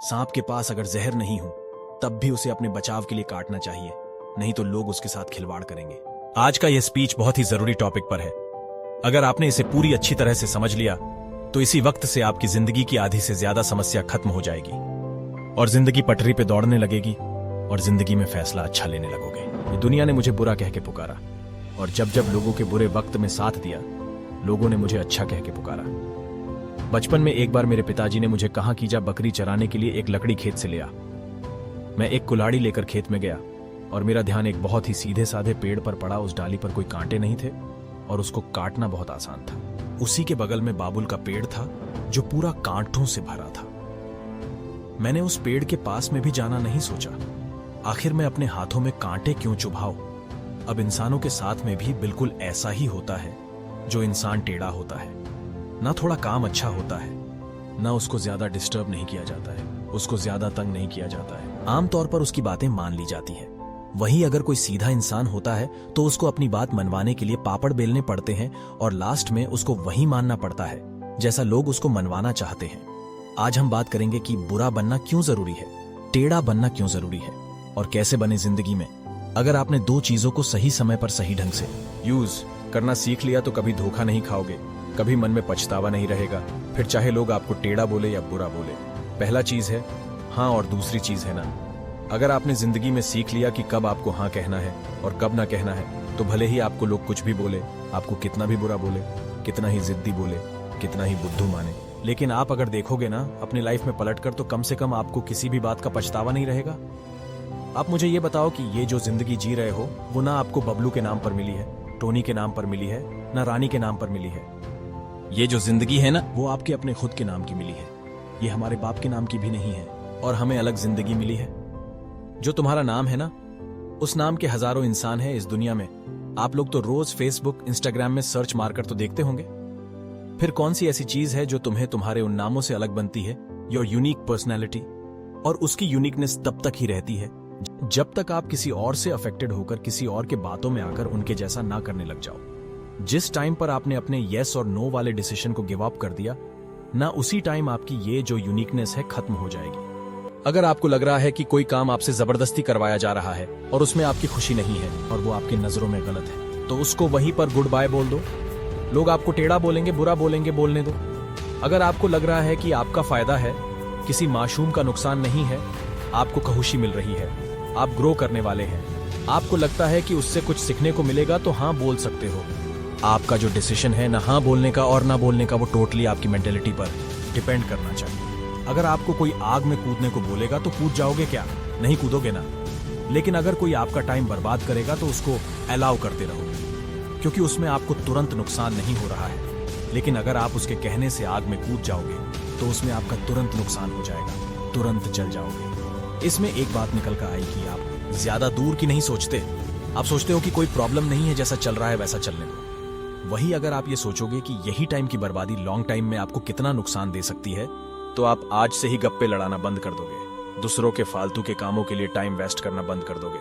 सांप के पास अगर जहर नहीं हो तब भी उसे अपने बचाव के लिए काटना चाहिए, नहीं तो लोग उसके साथ खिलवाड़ करेंगे। आज का यह स्पीच बहुत ही जरूरी टॉपिक पर है। अगर आपने इसे पूरी अच्छी तरह से समझ लिया तो इसी वक्त से आपकी जिंदगी की आधी से ज्यादा समस्या खत्म हो जाएगी और जिंदगी पटरी पे दौड़ने लगेगी और जिंदगी में फैसला अच्छा लेने लगोगे। ये दुनिया ने मुझे बुरा कह के पुकारा और जब जब लोगों के बुरे वक्त में साथ दिया, लोगों ने मुझे अच्छा कह के पुकारा। बचपन में एक बार मेरे पिताजी ने मुझे कहा कि जा बकरी चराने के लिए एक लकड़ी खेत से ले आ। मैं एक कुल्हाड़ी लेकर खेत में गया और मेरा ध्यान एक बहुत ही सीधे साधे पेड़ पर पड़ा। उस डाली पर कोई कांटे नहीं थे और उसको काटना बहुत आसान था। उसी के बगल में बाबुल का पेड़ था जो पूरा कांटों से भरा था। मैंने उस पेड़ के पास में भी जाना नहीं सोचा। आखिर मैं अपने हाथों में कांटे क्यों चुभाऊं? अब इंसानों के साथ में भी बिल्कुल ऐसा ही होता है। जो इंसान टेढ़ा होता है, ना थोड़ा काम अच्छा होता है, ना उसको ज्यादा डिस्टर्ब नहीं किया जाता है, उसको ज्यादा तंग नहीं किया जाता है। आमतौर पर उसकी बातें मान ली जाती है। वहीं अगर कोई सीधा इंसान होता है तो उसको अपनी बात मनवाने के लिए पापड़ बेलने पड़ते हैं और लास्ट में उसको वही मानना पड़ता है जैसा लोग उसको मनवाना चाहते हैं। आज हम बात करेंगे कि बुरा बनना क्यों जरूरी है, टेढ़ा बनना क्यों जरूरी है और कैसे बने जिंदगी में। अगर आपने दो चीजों को सही समय पर सही ढंग से यूज करना सीख लिया तो कभी धोखा नहीं खाओगे, कभी मन में पछतावा नहीं रहेगा, फिर चाहे लोग आपको टेढ़ा बोले या बुरा बोले। पहला चीज है हाँ और दूसरी चीज है ना। अगर आपने जिंदगी में सीख लिया कि कब आपको हाँ कहना है और कब ना कहना है, तो भले ही आपको लोग कुछ भी बोले, आपको कितना भी बुरा बोले, कितना ही जिद्दी बोले, कितना ही बुद्धू माने, लेकिन आप अगर देखोगे ना अपनी लाइफ में पलटकर, तो कम से कम आपको किसी भी बात का पछतावा नहीं रहेगा। आप मुझे ये बताओ कि ये जो जिंदगी जी रहे हो वो ना आपको बबलू के नाम पर मिली है, टोनी के नाम पर मिली है, ना रानी के नाम पर मिली है। ये जो जिंदगी है ना वो आपके अपने खुद के नाम की मिली है। ये हमारे बाप के नाम की भी नहीं है और हमें अलग जिंदगी मिली है। जो तुम्हारा नाम है ना, उस नाम के हजारों इंसान हैं इस दुनिया में। आप लोग तो रोज फेसबुक इंस्टाग्राम में सर्च मारकर तो देखते होंगे। फिर कौन सी ऐसी चीज है जो तुम्हें तुम्हारे उन नामों से अलग बनती है? Your unique personality. और उसकी यूनिकनेस तब तक ही रहती है जब तक आप किसी और से अफेक्टेड होकर किसी और के बातों में आकर उनके जैसा ना करने लग जाओ। जिस टाइम पर आपने अपने येस और नो वाले डिसीजन को गिव अप कर दिया ना, उसी टाइम आपकी ये जो यूनिकनेस है खत्म हो जाएगी। अगर आपको लग रहा है कि कोई काम आपसे जबरदस्ती करवाया जा रहा है और उसमें आपकी खुशी नहीं है और वो आपकी नजरों में गलत है, तो उसको वहीं पर गुड बाय बोल दो। लोग आपको टेढ़ा बोलेंगे, बुरा बोलेंगे, बोलने दो। अगर आपको लग रहा है कि आपका फायदा है, किसी मासूम का नुकसान नहीं है, आपको खुशी मिल रही है, आप ग्रो करने वाले हैं, आपको लगता है कि उससे कुछ सीखने को मिलेगा, तो हाँ बोल सकते हो। आपका जो डिसीजन है ना हाँ बोलने का और ना बोलने का, वो टोटली आपकी मेंटेलिटी पर डिपेंड करना चाहिए। अगर आपको कोई आग में कूदने को बोलेगा तो कूद जाओगे क्या? नहीं कूदोगे ना। लेकिन अगर कोई आपका टाइम बर्बाद करेगा तो उसको अलाउ करते रहोगे, क्योंकि उसमें आपको तुरंत नुकसान नहीं हो रहा है। लेकिन अगर आप उसके कहने से आग में कूद जाओगे तो उसमें आपका तुरंत नुकसान हो जाएगा, तुरंत जल जाओगे। इसमें एक बात निकल कर आई कि आप ज्यादा दूर की नहीं सोचते। आप सोचते हो कि कोई प्रॉब्लम नहीं है, जैसा चल रहा है वैसा चलने दो। वही अगर आप ये सोचोगे कि यही टाइम की बर्बादी लॉन्ग टाइम में आपको कितना नुकसान दे सकती है, तो आप आज से ही गप्पे लड़ाना बंद कर दोगे, दूसरों के फालतू के कामों के लिए टाइम वेस्ट करना बंद कर दोगे।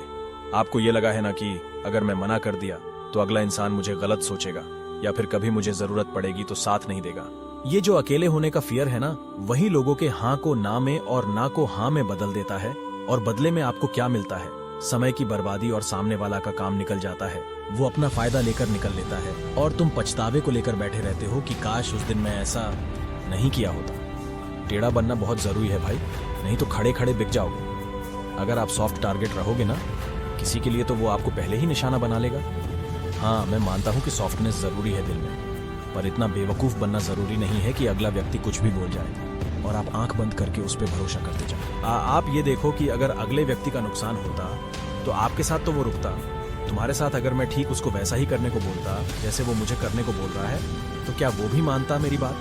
आपको ये लगा है ना कि अगर मैं मना कर दिया तो अगला इंसान मुझे गलत सोचेगा या फिर कभी मुझे जरूरत पड़ेगी तो साथ नहीं देगा। ये जो अकेले होने का फियर है ना, वही लोगों के हाँ को ना में और ना को हाँ में बदल देता है। और बदले में आपको क्या मिलता है? समय की बर्बादी और सामने वाला का काम निकल जाता है। वो अपना फायदा लेकर निकल लेता है और तुम पछतावे को लेकर बैठे रहते हो कि काश उस दिन मैं ऐसा नहीं किया होता। टेढ़ा बनना बहुत जरूरी है भाई, नहीं तो खड़े खड़े बिक जाओगे। अगर आप सॉफ्ट टारगेट रहोगे ना किसी के लिए, तो वो आपको पहले ही निशाना बना लेगा। हाँ, मैं मानता हूँ कि सॉफ्टनेस जरूरी है दिल में, पर इतना बेवकूफ बनना जरूरी नहीं है कि अगला व्यक्ति कुछ भी बोल जाए और आप आंख बंद करके उस पर भरोसा करते जाओ। आप ये देखो कि अगर अगले व्यक्ति का नुकसान होता तो आपके साथ तो वो रुकता। तुम्हारे साथ अगर मैं ठीक उसको वैसा ही करने को बोलता जैसे वो मुझे करने को बोल रहा है, तो क्या वो भी मानता मेरी बात?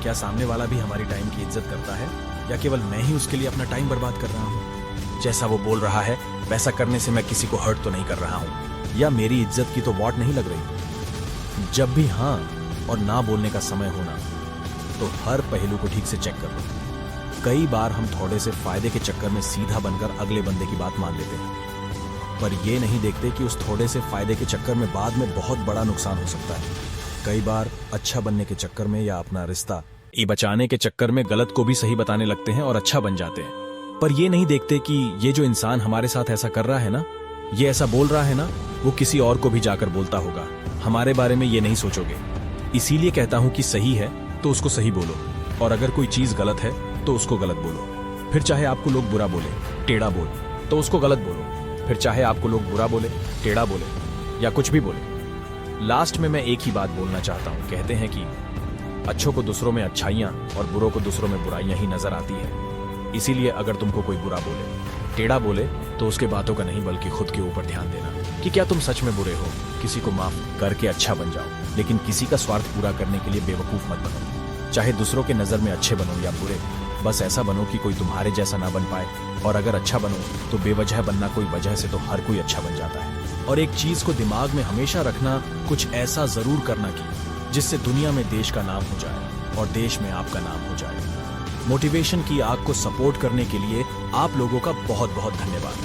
क्या सामने वाला भी हमारी टाइम की इज्जत करता है, या केवल मैं ही उसके लिए अपना टाइम बर्बाद कर रहा हूँ? जैसा वो बोल रहा है वैसा करने से मैं किसी को हर्ट तो नहीं कर रहा हूँ, या मेरी इज्जत की तो वाट नहीं लग रही? जब भी हाँ और ना बोलने का समय होना, तो हर पहलू को ठीक से चेक कर लो। कई बार हम थोड़े से फायदे के चक्कर में सीधा बनकर अगले बंदे की बात मान लेते हैं, पर ये नहीं देखते कि उस थोड़े से फायदे के चक्कर में बाद में बहुत बड़ा नुकसान हो सकता है। कई बार अच्छा बनने के चक्कर में या अपना रिश्ता ये बचाने के चक्कर में गलत को भी सही बताने लगते हैं और अच्छा बन जाते हैं। पर ये नहीं देखते कि ये जो इंसान हमारे साथ ऐसा कर रहा है ना, ये ऐसा बोल रहा है ना, वो किसी और को भी जाकर बोलता होगा। हमारे बारे में ये नहीं सोचोगे। इसीलिए कहता हूं कि सही है तो उसको सही बोलो, और अगर कोई चीज गलत है तो उसको गलत बोलो। फिर चाहे आपको लोग बुरा बोले, टेढ़ा बोल, तो उसको गलत बोलो। फिर चाहे आपको लोग बुरा बोले, टेढ़ा बोले या कुछ भी बोले। लास्ट में मैं एक ही बात बोलना चाहता हूं। कहते हैं कि अच्छों को दूसरों में अच्छाइयां और बुरों को दूसरों में बुराइयां ही नजर आती है। इसीलिए अगर तुमको कोई बुरा बोले, टेढ़ा बोले, तो उसके बातों का नहीं बल्कि खुद के ऊपर ध्यान देना कि क्या तुम सच में बुरे हो। किसी को माफ करके अच्छा बन जाओ, लेकिन किसी का स्वार्थ पूरा करने के लिए बेवकूफ मत बनो। चाहे दूसरों के नजर में अच्छे बनो या बुरे, बस ऐसा बनो कि कोई तुम्हारे जैसा ना बन पाए। और अगर अच्छा बनो तो बेवजह बनना कोई वजह से तो हर कोई अच्छा बन जाता है। और एक चीज को दिमाग में हमेशा रखना, कुछ ऐसा जरूर करना कि जिससे दुनिया में देश का नाम हो जाए और देश में आपका नाम हो जाए। मोटिवेशन की आग को सपोर्ट करने के लिए आप लोगों का बहुत बहुत धन्यवाद।